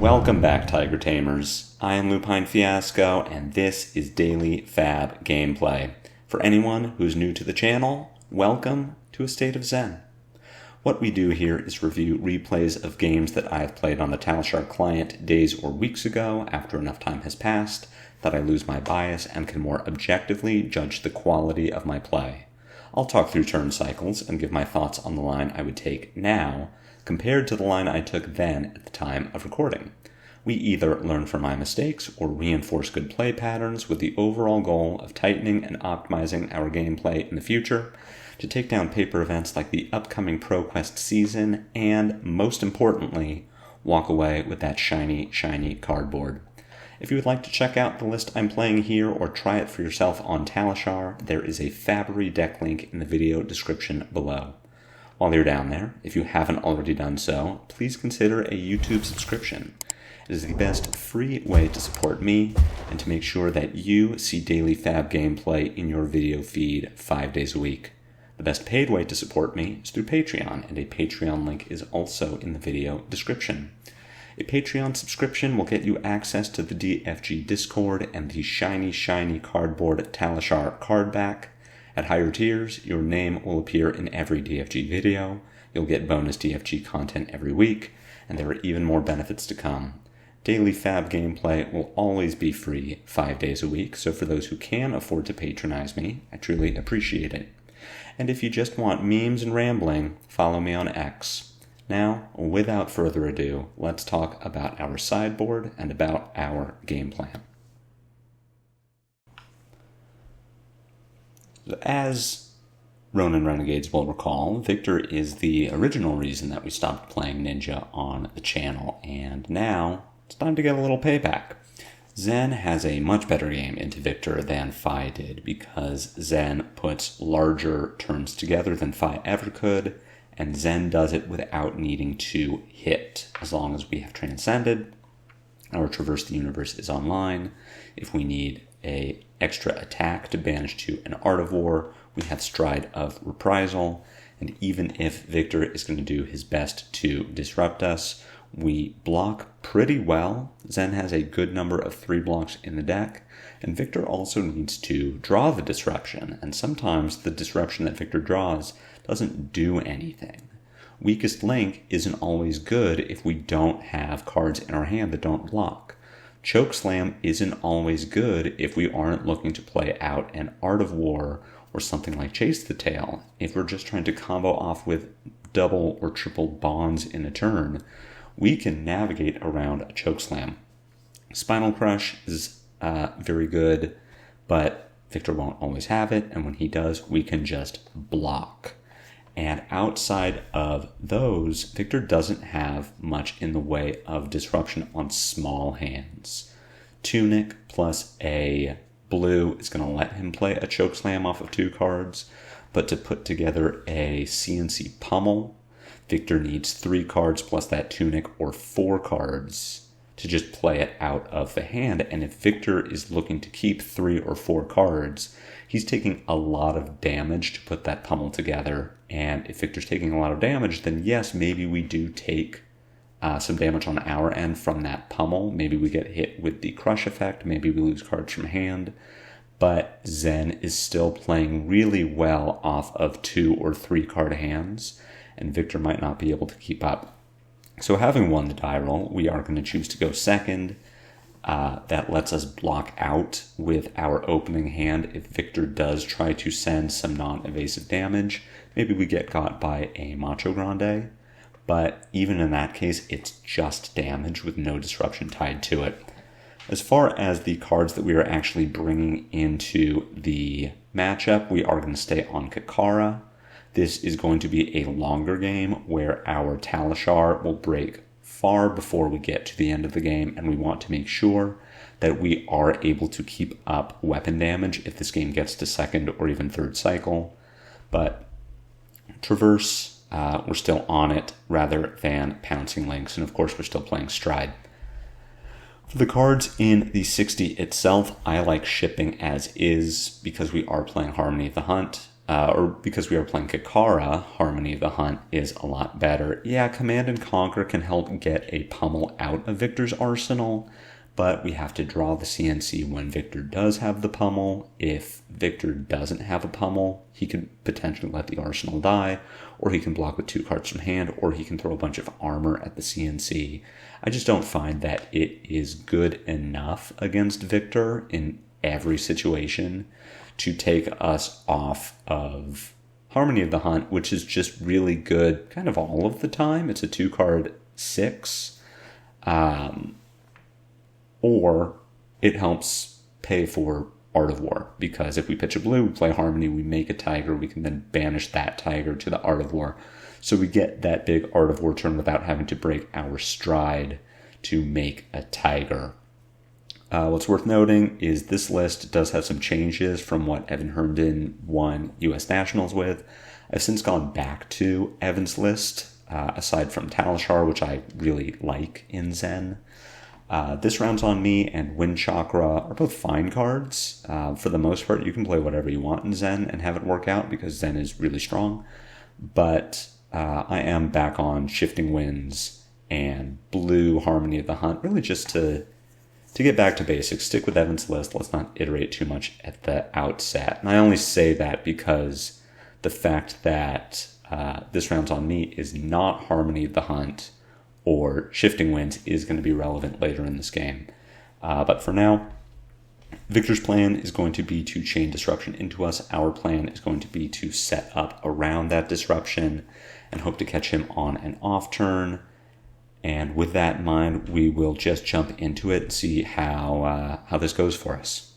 Welcome back, Tiger Tamers. I am Lupine Fiasco, and this is Daily FaB Gameplay. For anyone who's new to the channel, welcome to a state of zen. What we do here is review replays of games that I have played on the Talishar client days or weeks ago after enough time has passed that I lose my bias and can more objectively judge the quality of my play. I'll talk through turn cycles and give my thoughts on the line I would take now compared to the line I took then at the time of recording. We either learn from my mistakes or reinforce good play patterns with the overall goal of tightening and optimizing our gameplay in the future to take down paper events like the upcoming ProQuest season and, most importantly, walk away with that shiny cardboard. If you would like to check out the list I'm playing here or try it for yourself on Talishar, there is a FaB deck link in the video description below. While you're down there, if you haven't already done so, please consider a YouTube subscription. It is the best free way to support me and to make sure that you see daily FaB gameplay in your video feed 5 days a week. The best paid way to support me is through Patreon, and a Patreon link is also in the video description. A Patreon subscription will get you access to the DFG Discord and the shiny cardboard Talishar card back. At higher tiers, your name will appear in every DFG video, you'll get bonus DFG content every week, and there are even more benefits to come. Daily FaB gameplay will always be free 5 days a week, so for those who can afford to patronize me, I truly appreciate it. And if you just want memes and rambling, follow me on X. Now, without further ado, let's talk about our sideboard and about our game plan. As Ronin Renegades will recall, Victor is the original reason that we stopped playing Ninja on the channel, and now it's time to get a little payback. Zen has a much better game into Victor than FaB did because Zen puts larger turns together than FaB ever could, and Zen does it without needing to hit. As long as we have transcended, our Traverse the Universe is online. If we need an extra attack to banish to an Art of War, we have Stride of Reprisal, and even if Victor is going to do his best to disrupt us, we block pretty well. Zen has a good number of 3 blocks in the deck, and Victor also needs to draw the disruption, and sometimes the disruption that Victor draws doesn't do anything. Weakest Link isn't always good if we don't have cards in our hand that don't block. Chokeslam isn't always good if we aren't looking to play out an Art of War or something like Chase the Tail. If we're just trying to combo off with double or triple bonds in a turn, we can navigate around a Chokeslam. Spinal Crush is very good, but Victor won't always have it, and when he does, we can just block. And outside of those, Victor doesn't have much in the way of disruption on small hands. Tunic plus a blue is going to let him play a Chokeslam off of 2 cards, but to put together a CNC Pummel, Victor needs 3 cards plus that Tunic or 4 cards to just play it out of the hand. And if Victor is looking to keep 3 or 4 cards, he's taking a lot of damage to put that Pummel together. And if Victor's taking a lot of damage, then yes, maybe we do take some damage on our end from that Pummel. Maybe we get hit with the Crush effect. Maybe we lose cards from hand. But Zen is still playing really well off of 2 or 3 card hands, and Victor might not be able to keep up. So having won the die roll, we are going to choose to go second. That lets us block out with our opening hand if Victor does try to send some non-evasive damage. Maybe we get caught by a Macho Grande, but even in that case, it's just damage with no disruption tied to it. As far as the cards that we are actually bringing into the matchup, we are going to stay on Kakara. This is going to be a longer game where our Talishar will break far before we get to the end of the game, and we want to make sure that we are able to keep up weapon damage if this game gets to 2nd or even 3rd cycle. But Traverse, we're still on it rather than pouncing links, and of course we're still playing Stride. For the cards in the 60 itself, I like shipping as is because we are playing Harmony of the Hunt. or because we are playing Kikara, Harmony of the Hunt is a lot better. Yeah, Command and Conquer can help get a pummel out of Victor's arsenal, but we have to draw the CNC when Victor does have the pummel. If Victor doesn't have a pummel, he could potentially let the arsenal die, or he can block with 2 cards from hand, or he can throw a bunch of armor at the CNC. I just don't find that it is good enough against Victor in every situation to take us off of Harmony of the Hunt, which is just really good kind of all of the time. It's a 2-card 6. Or it helps pay for Art of War, because if we pitch a blue, we play Harmony, we make a Tiger, we can then banish that Tiger to the Art of War. So we get that big Art of War turn without having to break our stride to make a Tiger. What's worth noting is this list does have some changes from what Evan Herndon won US Nationals with. I've since gone back to Evan's list, aside from Talishar, which I really like in Zen. This Round's on Me and Wind Chakra are both fine cards. For the most part, you can play whatever you want in Zen and have it work out, because Zen is really strong. But I am back on Shifting Winds and Blue Harmony of the Hunt, really just to get back to basics. Stick with Evan's list. Let's not iterate too much at the outset. And I only say that because the fact that This Round's on Me is not Harmony of the Hunt or Shifting Winds is going to be relevant later in this game. But for now, Victor's plan is going to be to chain disruption into us. Our plan is going to be to set up around that disruption and hope to catch him on an off turn. And with that in mind, we will just jump into it and see how this goes for us.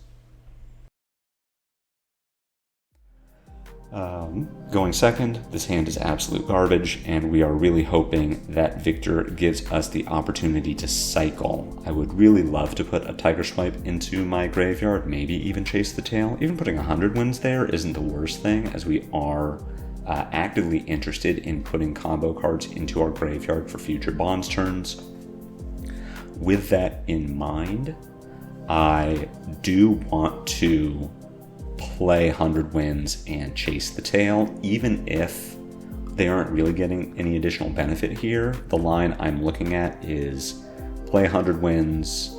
Going second, this hand is absolute garbage, and we are really hoping that Victor gives us the opportunity to cycle. I would really love to put a Tiger Swipe into my graveyard, maybe even Chase the Tail. Even putting 100 Winds there isn't the worst thing, as we are actively interested in putting combo cards into our graveyard for future Bonds turns. With that in mind, I do want to play 100 Winds and Chase the Tail, even if they aren't really getting any additional benefit here. The line I'm looking at is play 100 Winds,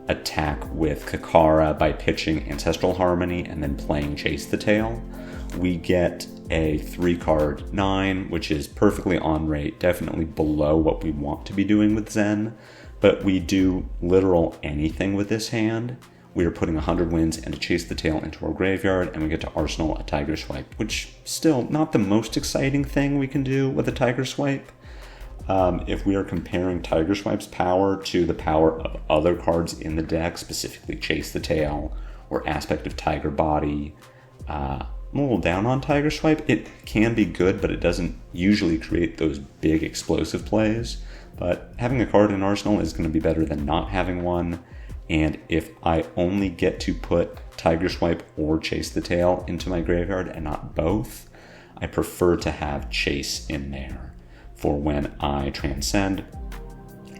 attack with Kikara by pitching Ancestral Harmony, and then playing Chase the Tail. We get a 3-card 9, which is perfectly on rate, definitely below what we want to be doing with Zen, but we do literal anything with this hand. We are putting 100 Winds and a Chase the Tail into our graveyard, and we get to arsenal a Tiger Swipe, which still not the most exciting thing we can do with a Tiger Swipe. If we are comparing Tiger Swipe's power to the power of other cards in the deck, specifically Chase the Tail or Aspect of Tiger Body, I'm a little down on Tiger Swipe. It can be good, but it doesn't usually create those big explosive plays. But having a card in Arsenal is going to be better than not having one. And if I only get to put Tiger Swipe or Chase the Tail into my graveyard and not both, I prefer to have Chase in there for when I transcend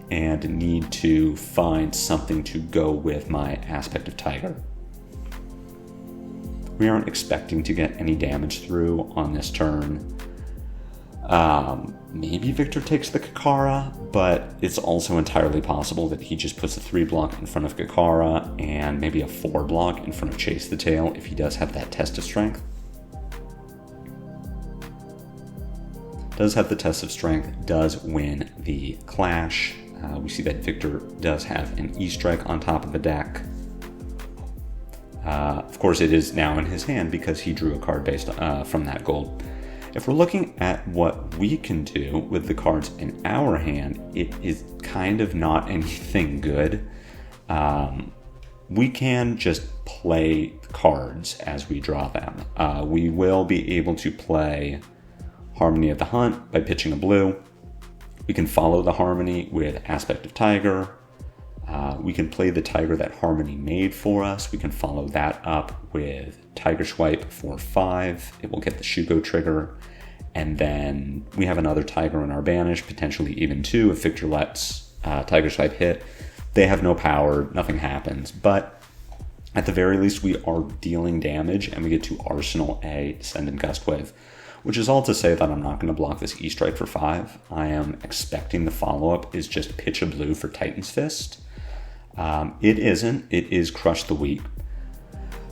and need to find something to go with my Aspect of Tiger. We aren't expecting to get any damage through on this turn. Maybe Victor takes the Kikara, but it's also entirely possible that he just puts a 3-block in front of Kikara and maybe a 4-block in front of Chase the Tail if he does have that Test of Strength. Does have the Test of Strength, does win the Clash. We see that Victor does have an E-Strike on top of the deck. Of course, it is now in his hand because he drew a card based from that gold. If we're looking at what we can do with the cards in our hand, it is kind of not anything good. We can just play cards as we draw them. We will be able to play Harmony of the Hunt by pitching a blue. We can follow the Harmony with Aspect of Tiger. We can play the Tiger that Harmony made for us. We can follow that up with Tiger Swipe for 5. It will get the Shuko trigger. And then we have another Tiger in our banish, potentially even 2 if Victor lets Tiger Swipe hit. They have no power, nothing happens. But At the very least, we are dealing damage, and we get to arsenal a Descendant Gustwave, which is all to say that I'm not going to block this E-Strike for 5. I am expecting the follow-up is just pitch a blue for Titan's Fist. It isn't. It is Crush the Weak.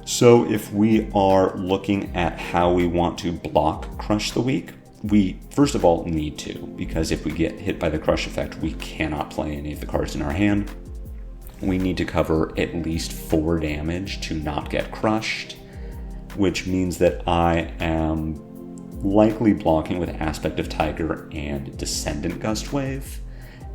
So if we are looking at how we want to block Crush the Weak, we first of all need to, because if we get hit by the Crush effect, we cannot play any of the cards in our hand. We need to cover at least 4 damage to not get crushed, which means that I am likely blocking with Aspect of Tiger and Descendant Gustwave.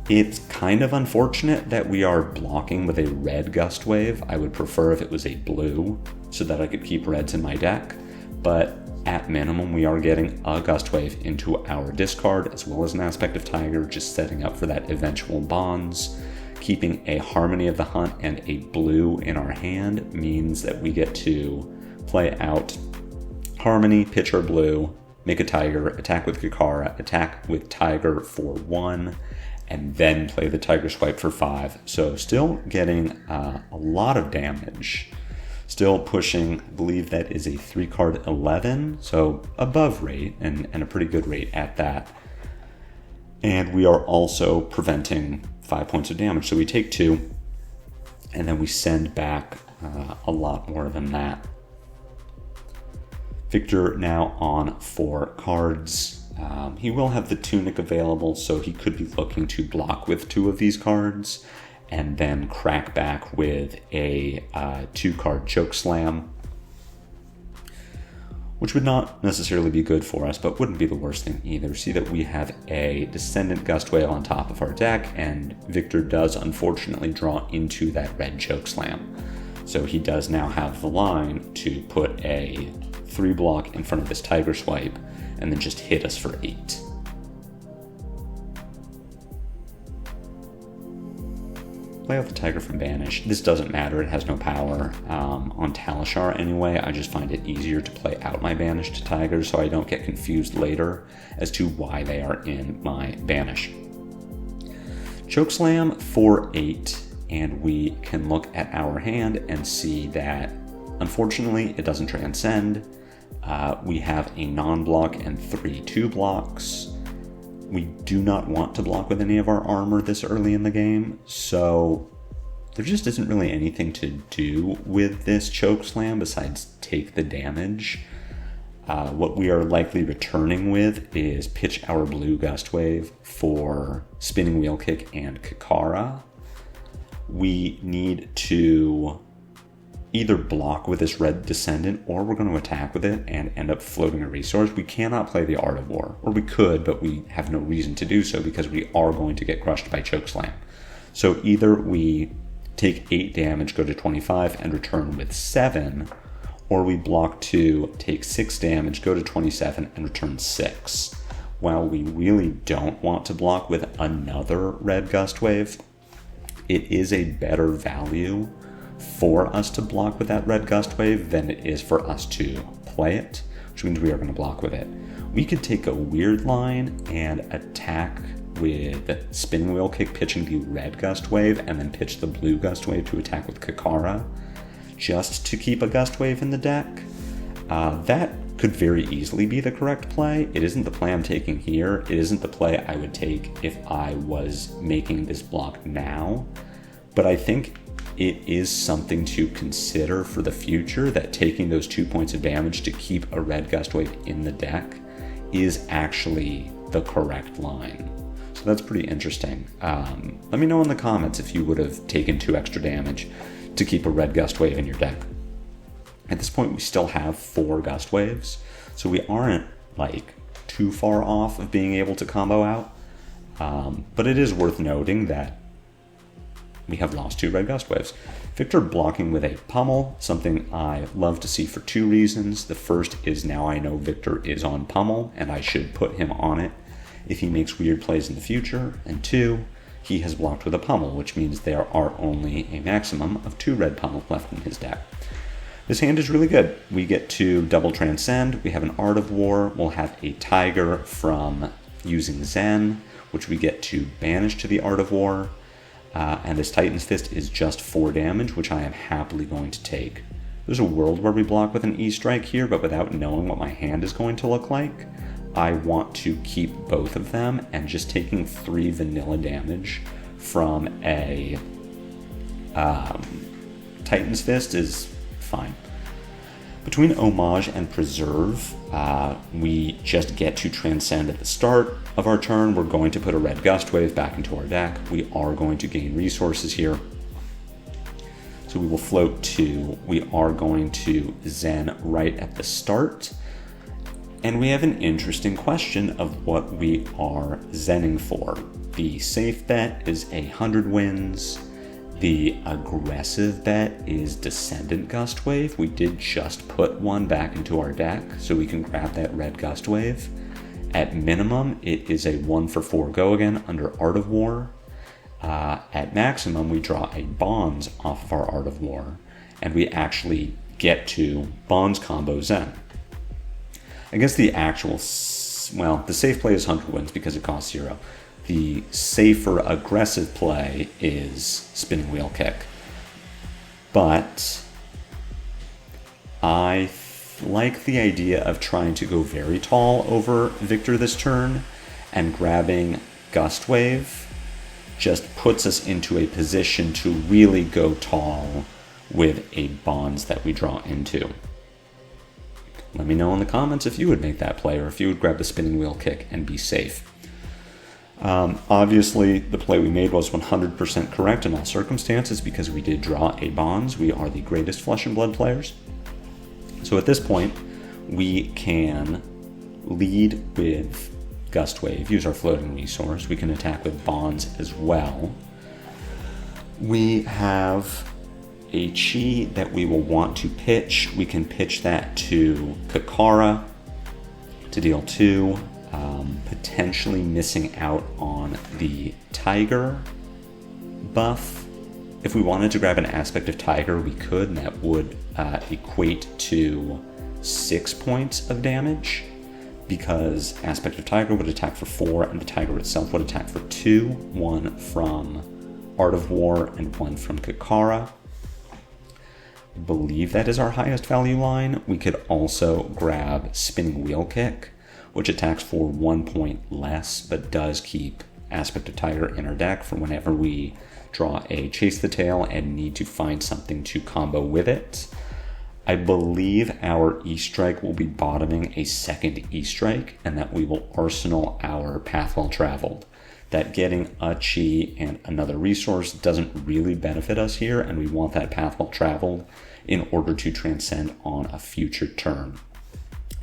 It's kind of unfortunate that we are blocking with a red Gustwave. I would prefer if it was a blue so that I could keep reds in my deck, but at minimum we are getting a Gustwave into our discard as well as an Aspect of Tiger, just setting up for that eventual bonds. Keeping a Harmony of the Hunt and a blue in our hand means that we get to play out Harmony, pitch our blue, make a Tiger, attack with Kikara, attack with Tiger for 1, and then play the Tiger Swipe for 5. So still getting a lot of damage. Still pushing, I believe that is a 3-card 11, so above rate, and a pretty good rate at that. And we are also preventing 5 points of damage. So we take 2, and then we send back a lot more than that. Victor now on 4 cards. He will have the Tunic available, so he could be looking to block with 2 of these cards, and then crack back with a 2-card Choke Slam, which would not necessarily be good for us, but wouldn't be the worst thing either. See that we have a Descendant Gustwave on top of our deck, and Victor does unfortunately draw into that red Choke Slam. So he does now have the line to put a 3-block in front of this Tiger Swipe, and then just hit us for 8. Play out the Tiger from Banish. This doesn't matter, it has no power. On Talishar anyway, I just find it easier to play out my banished Tigers so I don't get confused later as to why they are in my Banish. Chokeslam for 8, and we can look at our hand and see that unfortunately it doesn't transcend. We have a non-block and 3 2-blocks. We do not want to block with any of our armor this early in the game, so there just isn't really anything to do with this Chokeslam besides take the damage. What we are likely returning with is pitch our blue Gustwave for Spinning Wheel Kick and Kikara. We need to either block with this red Descendant, or we're going to attack with it and end up floating a resource. We cannot play the Art of War, or we could, but we have no reason to do so because we are going to get crushed by Chokeslam. So either we take 8 damage, go to 25, and return with 7, or we block 2, take 6 damage, go to 27, and return 6. While we really don't want to block with another red Gustwave, it is a better value for us to block with that red Gustwave than it is for us to play it, which means we are going to block with it. We could take a weird line and attack with Spinning Wheel Kick, pitching the red Gustwave, and then pitch the blue Gustwave to attack with Kikara, just to keep a Gustwave in the deck. That could very easily be the correct play. It isn't the play I'm taking here. It isn't the play I would take if I was making this block now, but I think it is something to consider for the future, that taking those 2 points of damage to keep a red Gustwave in the deck is actually the correct line. So that's pretty interesting. Let me know in the comments if you would have taken 2 extra damage to keep a red Gustwave in your deck. At this point, we still have 4 Gustwaves, so we aren't like too far off of being able to combo out. But it is worth noting that we have lost 2 red Gustwaves. Victor blocking with a Pummel, something I love to see for 2 reasons. The first is now I know Victor is on Pummel, and I should put him on it if he makes weird plays in the future. And 2, he has blocked with a Pummel, which means there are only a maximum of 2 red Pummel left in his deck. This hand is really good. We get to double transcend. We have an Art of War. We'll have a Tiger from using Zen, which we get to banish to the Art of War. and this Titan's Fist is just 4 damage, which I am happily going to take. There's a world where we block with an E-Strike here, but without knowing what my hand is going to look like, I want to keep both of them, and just taking 3 vanilla damage from a Titan's Fist is fine. Between Homage and Preserve, we just get to transcend at the start of our turn. We're going to put a red Gust Wave back into our deck. We are going to gain resources here. So we will float 2. We are going to Zen right at the start. And we have an interesting question of what we are Zenning for. The safe bet is 100 wins. The aggressive bet is Descendant Gust Wave. We did just put one back into our deck, so we can grab that red Gust Wave. At minimum, it is a 1 for 4 go again under Art of War. At maximum, we draw a Bonds off of our Art of War, and we actually get to Bonds combo Zen. I guess the actual, well, the safe play is 100 wins because it costs 0. The safer aggressive play is Spinning Wheel Kick. But I like the idea of trying to go very tall over Victor this turn, and grabbing Gust Wave just puts us into a position to really go tall with a Bonds that we draw into. Let me know in the comments if you would make that play, or if you would grab the Spinning Wheel Kick and be safe. Obviously, the play we made was 100% correct in all circumstances because we did draw a Bonds. We are the greatest Flesh and Blood players. So at this point, we can lead with Gust Wave, use our floating resource. We can attack with Bonds as well. We have a Chi that we will want to pitch. We can pitch that to Kakara to deal 2. Potentially missing out on the Tiger buff. If we wanted to grab an Aspect of Tiger, we could, and that would equate to 6 points of damage, because Aspect of Tiger would attack for 4, and the Tiger itself would attack for 2, 1 from Art of War and 1 from Kakara. I believe that is our highest value line. We could also grab Spinning Wheel Kick, which attacks for 1 point less, but does keep Aspect of Tiger in our deck for whenever we draw a Chase the Tail and need to find something to combo with it. I believe our E-Strike will be bottoming a second E-Strike, and that we will arsenal our Path Well Traveled. That getting a Chi and another resource doesn't really benefit us here, and we want that Path Well Traveled in order to transcend on a future turn.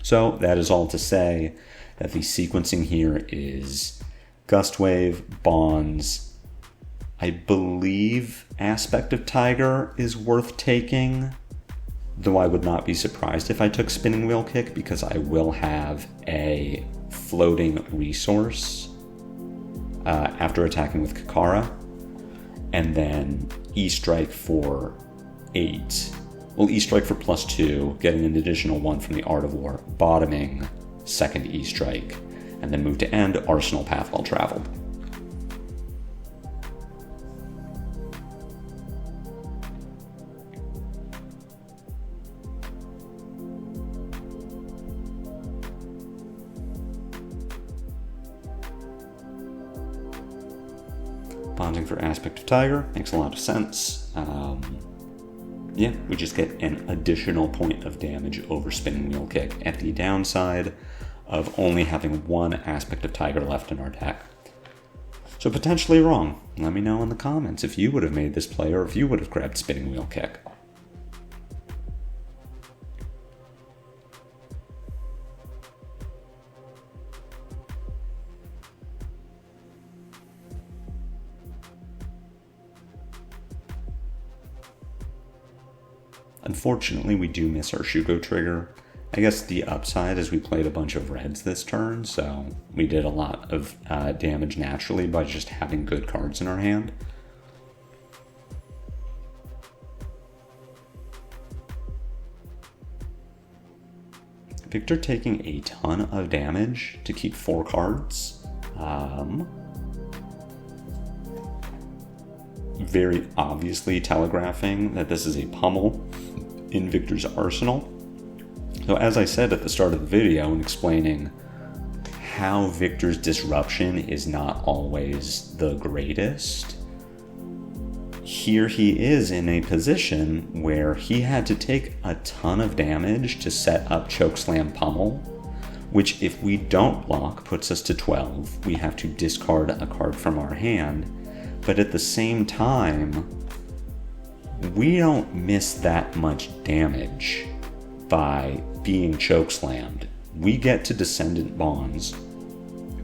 So that is all to say that the sequencing here is Gust Wave, Bonds. I believe Aspect of Tiger is worth taking, though I would not be surprised if I took Spinning Wheel Kick, because I will have a floating resource after attacking with Kakara, and then E-Strike for 8. Well, E-Strike for +2, getting an additional 1 from the Art of War, bottoming second E-Strike, and then move to end, Arsenal Path Well Traveled. Bonding for Aspect of Tiger makes a lot of sense. Yeah, we just get an additional point of damage over Spinning Wheel Kick at the downside of only having 1 Aspect of Tiger left in our deck. So potentially wrong. Let me know in the comments if you would have made this play, or if you would have grabbed Spinning Wheel Kick. Unfortunately, we do miss our Shugo trigger. I guess the upside is we played a bunch of reds this turn, so we did a lot of damage naturally by just having good cards in our hand. Victor taking a ton of damage to keep 4 cards. very obviously telegraphing that this is a pummel in Victor's arsenal. So as I said at the start of the video in explaining how Victor's disruption is not always the greatest, here he is in a position where he had to take a ton of damage to set up Chokeslam Pummel, which if we don't block puts us to 12. We have to discard a card from our hand, but at the same time, we don't miss that much damage by being chokeslammed. We get to Descendant Bonds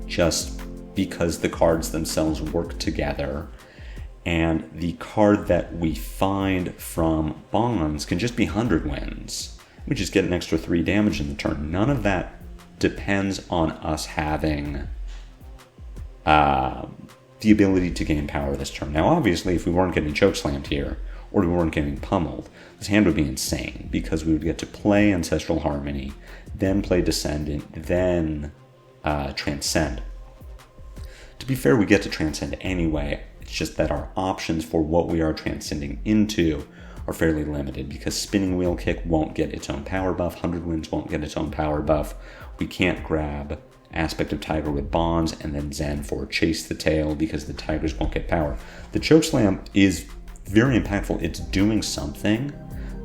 just because the cards themselves work together, and the card that we find from Bonds can just be 100 wins. We just get an extra 3 damage in the turn. None of that depends on us having the ability to gain power this turn. Now obviously if we weren't getting chokeslammed here, or we weren't getting pummeled, this hand would be insane, because we would get to play Ancestral Harmony, then play Descendant, then Transcend. To be fair, we get to Transcend anyway, it's just that our options for what we are transcending into are fairly limited, because Spinning Wheel Kick won't get its own power buff, 100 Winds won't get its own power buff, we can't grab Aspect of Tiger with Bonds and then Zen for Chase the Tail because the Tigers won't get power. The Chokeslam is very impactful, it's doing something,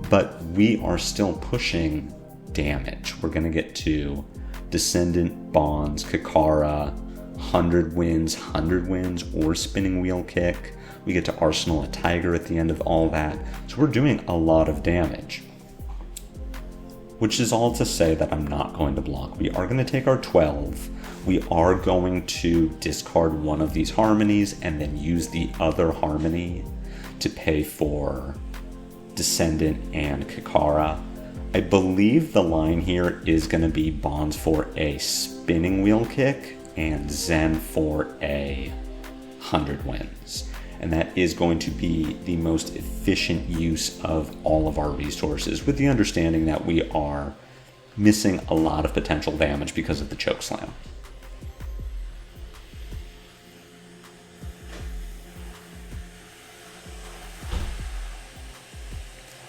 but we are still pushing damage. We're going to get to Descendant, Bonds, Kakara, 100 Winds, or Spinning Wheel Kick. We get to Arsenal a Tiger at the end of all that. So we're doing a lot of damage. Which is all to say that I'm not going to block. We are going to take our 12. We are going to discard one of these harmonies and then use the other harmony to pay for Descendant and Kakara. I believe the line here is going to be Bonds for a Spinning Wheel Kick and Zen for a 100 Wins. And that is going to be the most efficient use of all of our resources, with the understanding that we are missing a lot of potential damage because of the Chokeslam.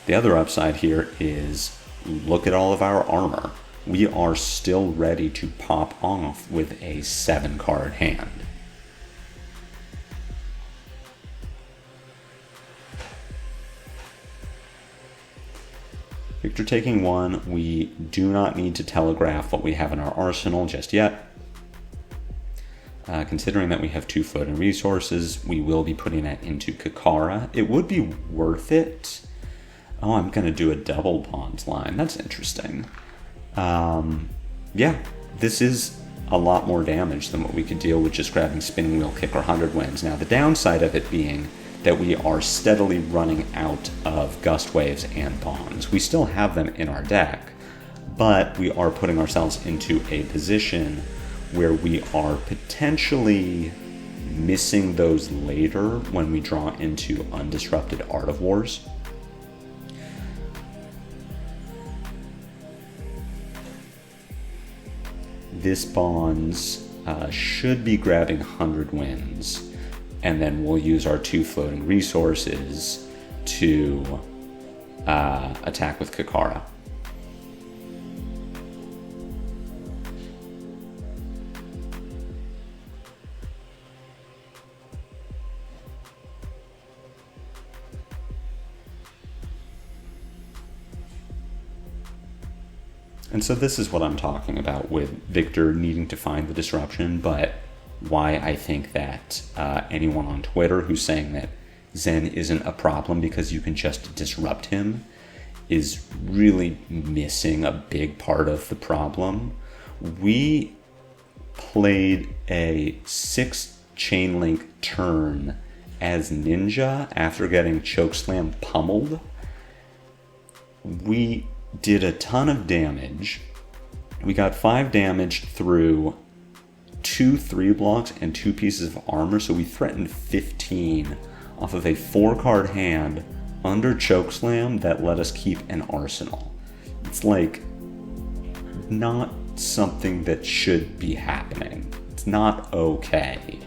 The other upside here is, look at all of our armor. We are still ready to pop off with a 7-card hand. Victor taking 1, we do not need to telegraph what we have in our arsenal just yet. Considering that we have 2 floating resources, we will be putting that into Kakara. It would be worth it. Oh, I'm going to do a double Bonds line. That's interesting. Yeah, this is a lot more damage than what we could deal with just grabbing Spinning Wheel Kick or 100 Winds. Now, the downside of it being that we are steadily running out of Gust Waves and Bonds. We still have them in our deck, but we are putting ourselves into a position where we are potentially missing those later when we draw into Undisrupted Art of Wars. This Bonds should be grabbing 100 Winds, and then we'll use our 2 floating resources to attack with Kakara. And so this is what I'm talking about with Victor needing to find the disruption, but why I think that anyone on Twitter who's saying that Zen isn't a problem because you can just disrupt him is really missing a big part of the problem. We played a 6 chain link turn as Ninja after getting Chokeslam pummeled. We did a ton of damage. We got 5 damage through 2 3 blocks and 2 pieces of armor, so we threatened 15 off of a 4-card hand under Chokeslam that let us keep an arsenal. It's like not something that should be happening. It's not okay.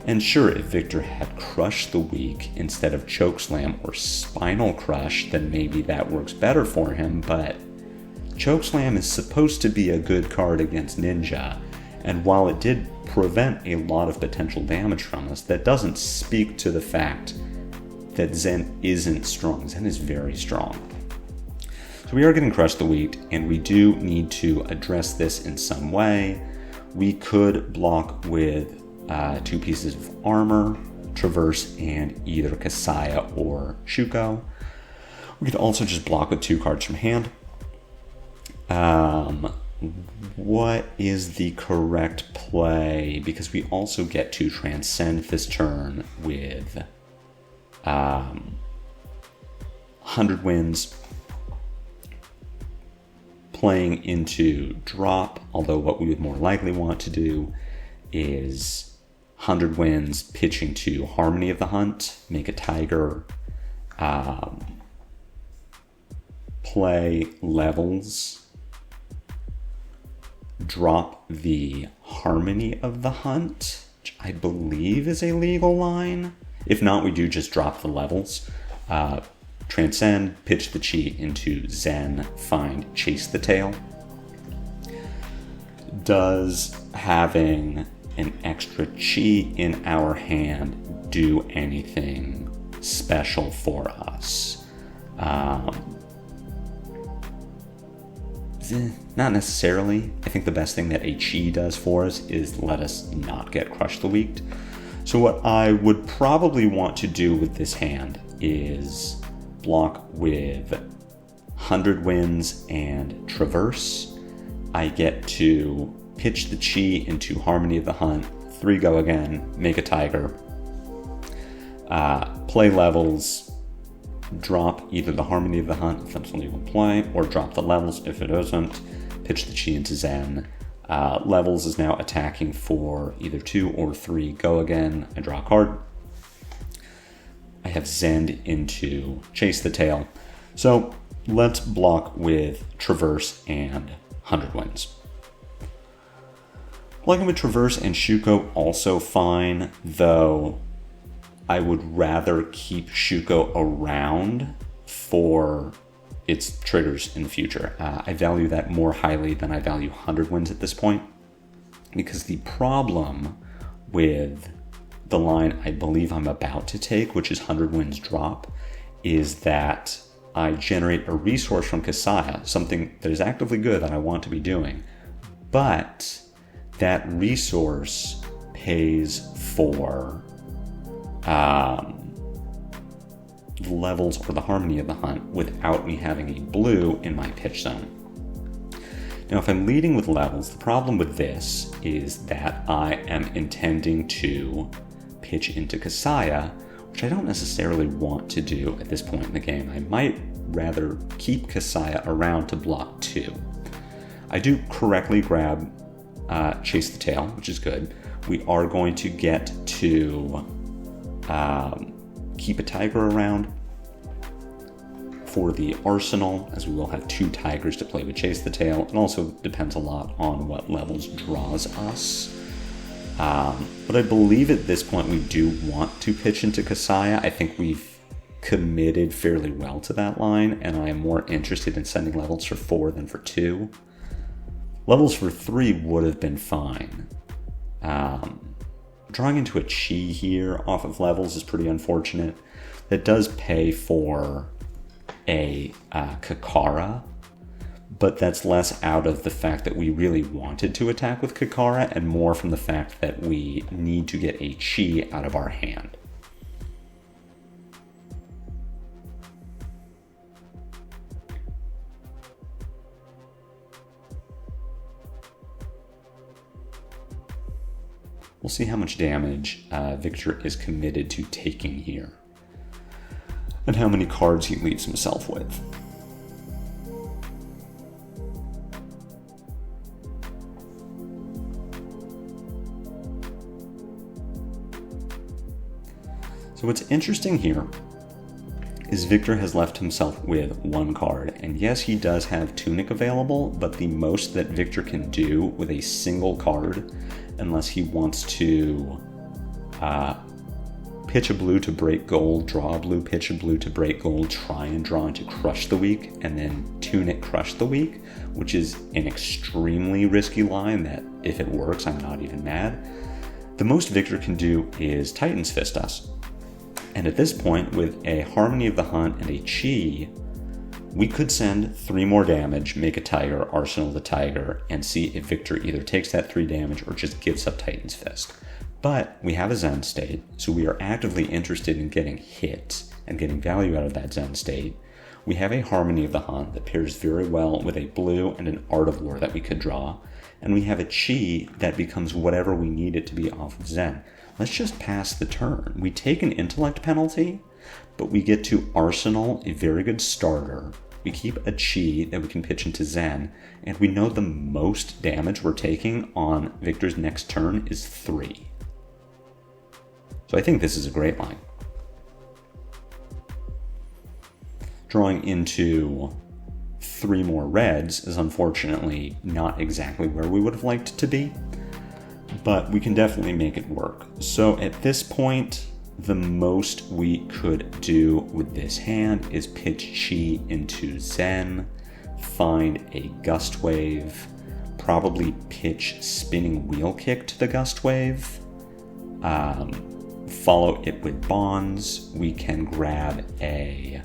And sure, if Victor had Crush the Weak instead of Chokeslam or Spinal Crush, then maybe that works better for him, but Chokeslam is supposed to be a good card against Ninja, and while it did prevent a lot of potential damage from us, that doesn't speak to the fact that Zen isn't strong. Zen is very strong. So we are getting Crush the Weak, and we do need to address this in some way. We could block with 2 pieces of armor, Traverse, and either Kasaya or Shuko. We could also just block with 2 cards from hand. What is the correct play? Because we also get to transcend this turn with 100 Winds, playing into drop, although what we would more likely want to do is 100 Winds, pitching to Harmony of the Hunt, make a Tiger, play Levels, drop the Harmony of the Hunt, which I believe is a legal line. If not, we do just drop the Levels. Transcend, pitch the Chi into Zen, find, chase the tail. Does having an extra Chi in our hand do anything special for us? Not necessarily. I think the best thing that a Chi does for us is let us not get Crush the Weak. So what I would probably want to do with this hand is block with 100 Winds and Traverse. I get to pitch the Chi into Harmony of the Hunt, 3 go again, make a Tiger, play Levels, drop either the Harmony of the Hunt if that's a legal play, or drop the Levels if it isn't, pitch the Chi into Zen. Levels is now attacking for either 2 or 3 go again. I draw a card. I have Zen into Chase the Tail. So let's block with Traverse and 100 Winds. Blocking with Traverse and Shuko also fine, though I would rather keep Shuko around for its triggers in the future. I value that more highly than I value 100 Winds at this point, because the problem with the line I believe I'm about to take, which is 100 Winds drop, is that I generate a resource from Kasaya, something that is actively good that I want to be doing, but that resource pays for Levels or the Harmony of the Hunt without me having a blue in my pitch zone. Now, if I'm leading with Levels, the problem with this is that I am intending to pitch into Kasaya, which I don't necessarily want to do at this point in the game. I might rather keep Kasaya around to block 2. I do correctly grab Chase the Tail, which is good. We are going to get to keep a Tiger around for the arsenal, as we will have 2 Tigers to play with Chase the Tail. It also depends a lot on what Levels draws us. But I believe at this point we do want to pitch into Kasaya. I think we've committed fairly well to that line, and I am more interested in sending Levels for 4 than for 2. Levels for 3 would have been fine. Drawing into a Chi here off of Levels is pretty unfortunate. That does pay for a Kakara, but that's less out of the fact that we really wanted to attack with Kakara and more from the fact that we need to get a Chi out of our hand. We'll see how much damage Victor is committed to taking here, and how many cards he leaves himself with. So what's interesting here is Victor has left himself with 1 card, and yes, he does have Tunic available, but the most that Victor can do with a single card, unless he wants to pitch a blue to break gold, draw a blue, pitch a blue to break gold, try and draw into crush the weak, and then tune it crush the weak, which is an extremely risky line that if it works, I'm not even mad. The most Victor can do is Titan's Fist us. And at this point, with a Harmony of the Hunt and a Chi, we could send 3 more damage, make a Tiger, Arsenal the Tiger, and see if Victor either takes that 3 damage or just gives up Titan's Fist. But we have a Zen state, so we are actively interested in getting hits and getting value out of that Zen state. We have a Harmony of the Hunt that pairs very well with a blue and an Art of War that we could draw. And we have a Chi that becomes whatever we need it to be off of Zen. Let's just pass the turn. We take an intellect penalty, but we get to Arsenal, a very good starter. We keep a Chi that we can pitch into Zen, and we know the most damage we're taking on Victor's next turn is 3. So I think this is a great line. Drawing into 3 more reds is unfortunately not exactly where we would have liked it to be, but we can definitely make it work. So at this point, the most we could do with this hand is pitch Chi into Zen, find a Gust Wave, probably pitch Spinning Wheel Kick to the Gust Wave, follow it with Bonds. We can grab a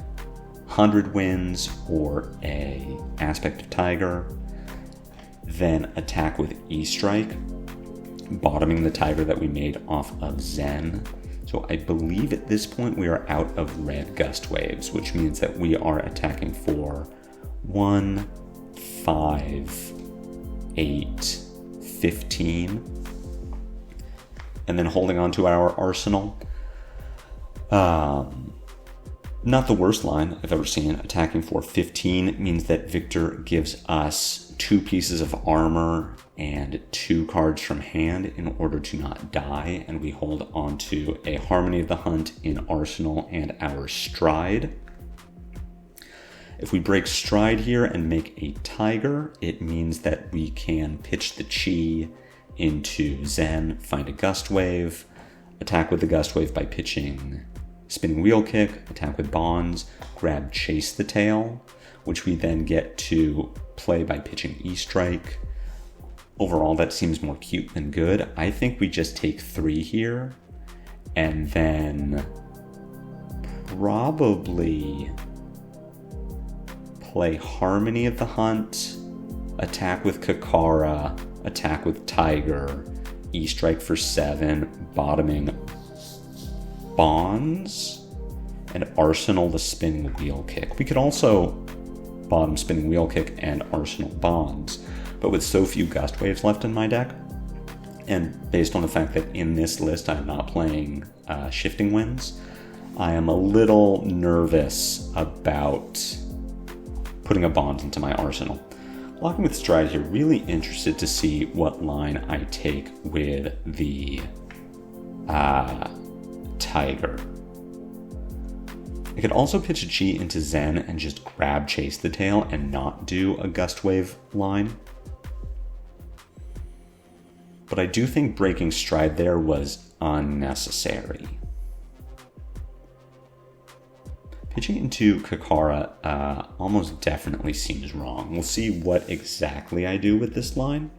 100 Winds or a Aspect of Tiger, then attack with E-Strike, bottoming the Tiger that we made off of Zen. So I believe at this point we are out of red Gust Waves, which means that we are attacking for 1, 5, 8, 15, and then holding on to our Arsenal. Not the worst line I've ever seen. Attacking for 15 means that Victor gives us 2 pieces of armor and 2 cards from hand in order to not die, and we hold on to a Harmony of the Hunt in Arsenal and our Stride. If we break Stride here and make a Tiger, it means that we can pitch the Chi into Zen, find a Gust Wave, attack with the Gust Wave by pitching Spinning Wheel Kick, attack with Bonds, grab Chase the Tail, which we then get to play by pitching E-Strike. Overall, that seems more cute than good. I think we just take 3 here, and then probably play Harmony of the Hunt, attack with Kakara, attack with Tiger, E-Strike for 7, bottoming Bonds, and Arsenal the Spinning Wheel Kick. We could also bottom Spinning Wheel Kick and Arsenal Bonds, but with so few Gust Waves left in my deck, and based on the fact that in this list I'm not playing Shifting Winds, I am a little nervous about putting a Bond into my arsenal. Locking with Stride here, really interested to see what line I take with the Tiger. I could also pitch a Chi into Zen and just grab Chase the Tail and not do a Gust Wave line. But I do think breaking Stride there was unnecessary. Pitching into Kakara almost definitely seems wrong. We'll see what exactly I do with this line.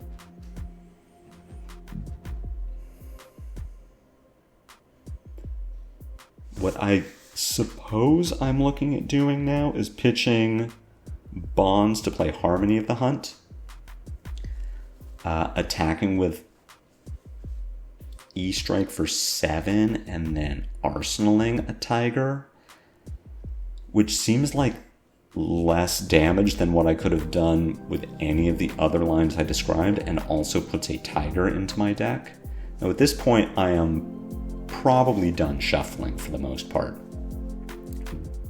What I suppose I'm looking at doing now is pitching Bonds to play Harmony of the Hunt, attacking with E-Strike for 7, and then arsenaling a Tiger, which seems like less damage than what I could have done with any of the other lines I described, and also puts a Tiger into my deck. Now at this point I am probably done shuffling for the most part,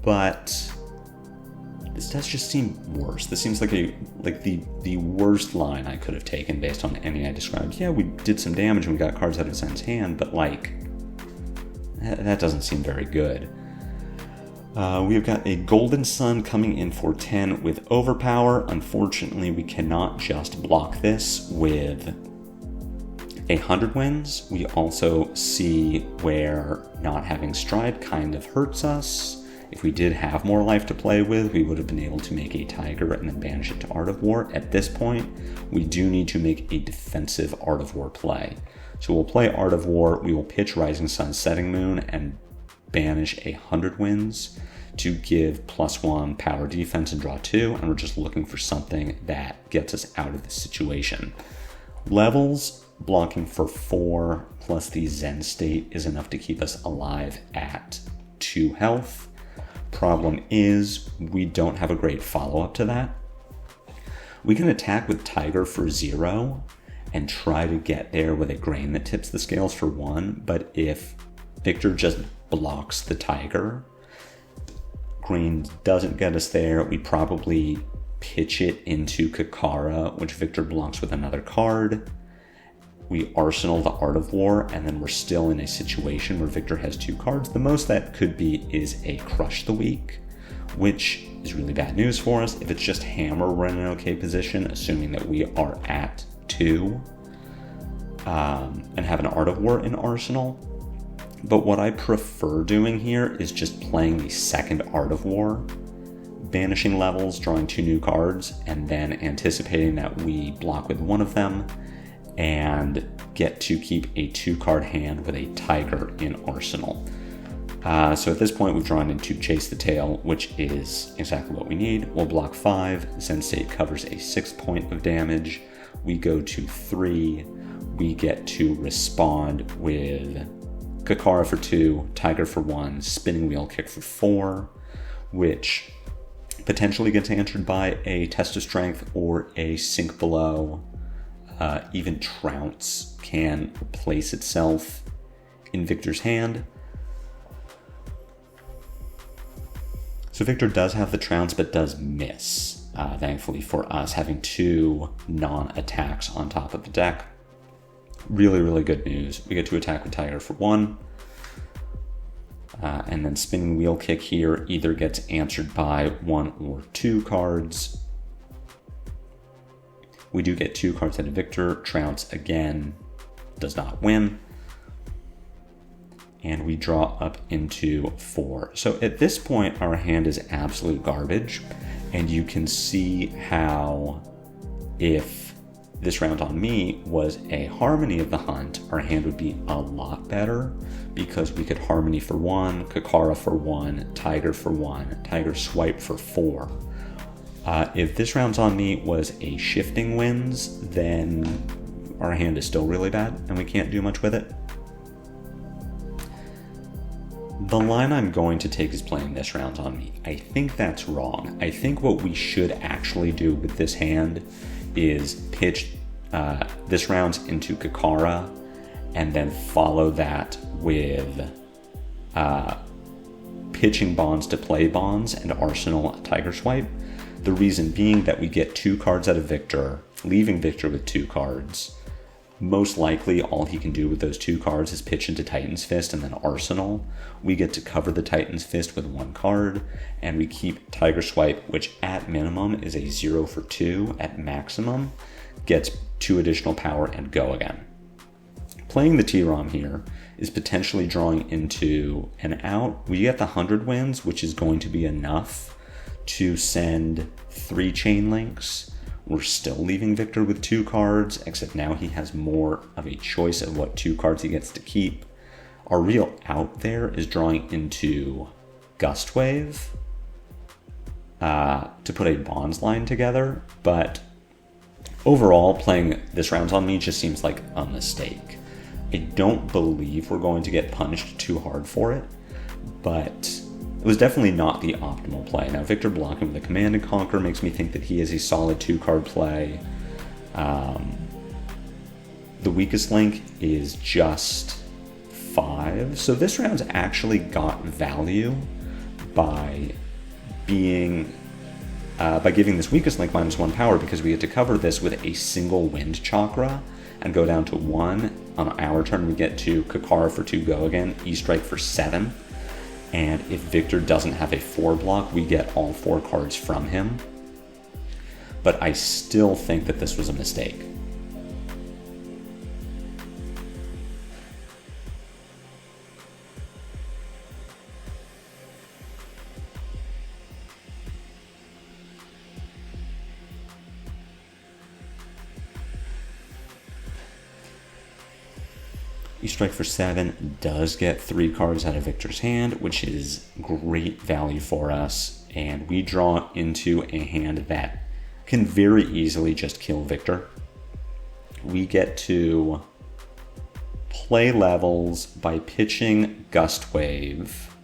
but this does just seem worse. This seems like the worst line I could have taken based on any I described. Yeah, we did some damage and we got cards out of Zen's hand, but that doesn't seem very good. We've got a Golden Sun coming in for 10 with Overpower. Unfortunately, we cannot just block this with 100 wins. We also see where not having Stride kind of hurts us. If we did have more life to play with, we would have been able to make a Tiger and then banish it to Art of War. At this point, we do need to make a defensive Art of War play. So we'll play Art of War, we will pitch Rising Sun, Setting Moon, and banish 100 wins to give +1 power defense and draw 2, and we're just looking for something that gets us out of this situation. Levels, blocking for 4 plus the Zen state is enough to keep us alive at 2 health. Problem is, we don't have a great follow-up to that. We can attack with Tiger for 0 and try to get there with a grain that tips the scales for 1, but if Victor just blocks the Tiger, green doesn't get us there, we probably pitch it into Kakara, which Victor blocks with another card. We arsenal the Art of War, and then we're still in a situation where Victor has 2 cards. The most that could be is a Crush the Weak, which is really bad news for us. If it's just Hammer, we're in an okay position, assuming that we are at 2 and have an Art of War in arsenal. But what I prefer doing here is just playing the second Art of War, banishing levels, drawing 2 new cards, and then anticipating that we block with one of them and get to keep a 2-card hand with a Tiger in arsenal. So at this point, we've drawn into Chase the Tail, which is exactly what we need. We'll block 5. Zen State covers a 6 point of damage. We go to 3. We get to respond with Kakara for 2, Tiger for 1, Spinning Wheel Kick for 4, which potentially gets answered by a Test of Strength or a Sink Below. Even Trounce can replace itself in Victor's hand. So Victor does have the Trounce, but does miss, thankfully for us, having 2 non-attacks on top of the deck. Really, really good news. We get to attack with Tiger for 1. And then Spinning Wheel Kick here either gets answered by 1 or 2 cards. We do get 2 cards out of Victor. Trounce again does not win. And we draw up into 4. So at this point, our hand is absolute garbage. And you can see how if this round on me was a Harmony of the Hunt, our hand would be a lot better because we could Harmony for 1, Kakara for 1, Tiger for 1, Tiger Swipe for 4. If this round's on me was a Shifting Winds, then our hand is still really bad and we can't do much with it. The line I'm going to take is playing this round on me. I think that's wrong. I think what we should actually do with this hand is pitch this round into Kakara and then follow that with pitching Bonds to play Bonds and arsenal Tiger Swipe. The reason being that we get 2 cards out of Victor, leaving Victor with 2 cards. Most likely all he can do with those 2 cards is pitch into Titan's Fist and then arsenal. We get to cover the Titan's Fist with 1 card, and we keep Tiger Swipe, which at minimum is a 0 for 2, at maximum gets 2 additional power and go again. Playing the T-ROM here is potentially drawing into an out. We get the 100 wins, which is going to be enough to send 3 chain links. We're still leaving Victor with 2 cards, except now he has more of a choice of what 2 cards he gets to keep. Our real out there is drawing into Gust Wave to put a Bonds line together, but overall playing this round on me just seems like a mistake. I don't believe we're going to get punished too hard for it, but it was definitely not the optimal play. Now, Victor blocking with a Command and Conquer makes me think that he is a solid 2-card play. The weakest link is just 5. So this round's actually got value by giving this weakest link -1 power, because we get to cover this with a single Wind Chakra and go down to 1. On our turn, we get to Kakara for 2, go again, E-Strike for 7. And if Victor doesn't have a 4 block, we get all 4 cards from him. But I still think that this was a mistake. You strike for 7, does get 3 cards out of Victor's hand, which is great value for us. And we draw into a hand that can very easily just kill Victor. We get to play levels by pitching Gust Wave.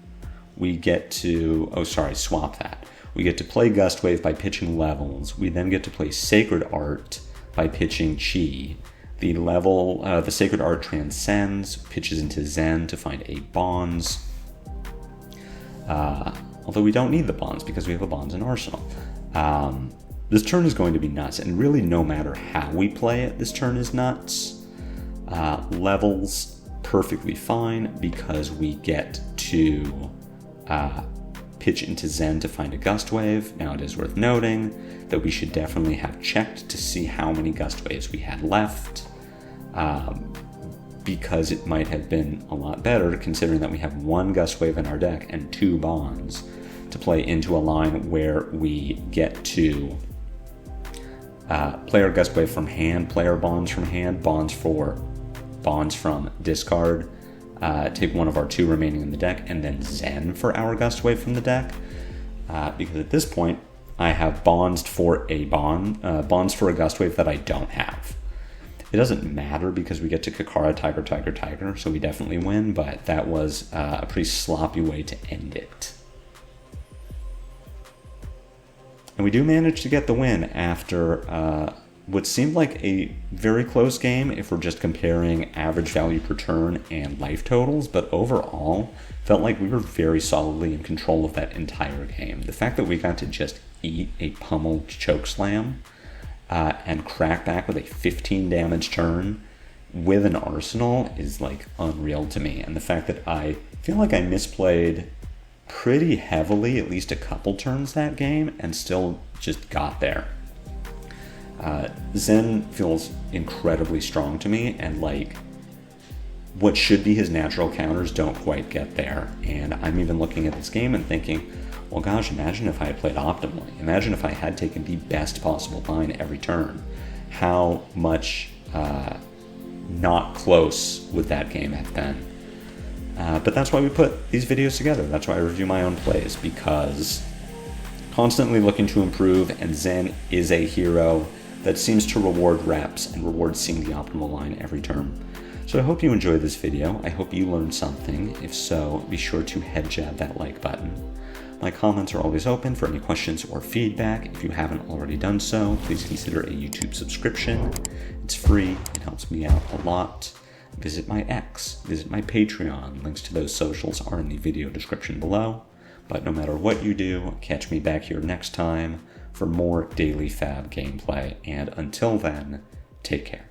We get to, swap that. We get to play Gust Wave by pitching levels. We then get to play Sacred Art by pitching Chi. The Sacred Art transcends, pitches into Zen to find 8 bonds. Although we don't need the bonds because we have a bonds in Arsenal. This turn is going to be nuts, and really no matter how we play it, this turn is nuts. Levels, perfectly fine because we get to pitch into Zen to find a Gust Wave. Now it is worth noting that we should definitely have checked to see how many Gust Waves we had left, because it might have been a lot better considering that we have 1 Gust Wave in our deck and 2 bonds to play into a line where we get to play our Gust Wave from hand, play our bonds from hand, bonds from discard, take one of our 2 remaining in the deck, and then Zen for our Gust Wave from the deck. Because at this point, I have bonds for a Gust Wave that I don't have. It doesn't matter because we get to Kakara, Tiger, so we definitely win, but that was a pretty sloppy way to end it. And we do manage to get the win after what seemed like a very close game if we're just comparing average value per turn and life totals, but overall felt like we were very solidly in control of that entire game. The fact that we got to just eat a pummeled chokeslam and crack back with a 15 damage turn with an Arsenal is like unreal to me. And the fact that I feel like I misplayed pretty heavily at least a couple turns that game and still just got there. Zen feels incredibly strong to me, and like what should be his natural counters don't quite get there. And I'm even looking at this game and thinking, well gosh, imagine if I had played optimally. Imagine if I had taken the best possible line every turn. How much not close would that game have been? But that's why we put these videos together. That's why I review my own plays, because constantly looking to improve, and Zen is a hero that seems to reward reps and reward seeing the optimal line every turn. So I hope you enjoyed this video. I hope you learned something. If so, be sure to head jab that like button. My comments are always open for any questions or feedback. If you haven't already done so, please consider a YouTube subscription. It's free, it helps me out a lot. Visit my X, visit my Patreon. Links to those socials are in the video description below. But no matter what you do, catch me back here next time for more daily FaB gameplay. And until then, take care.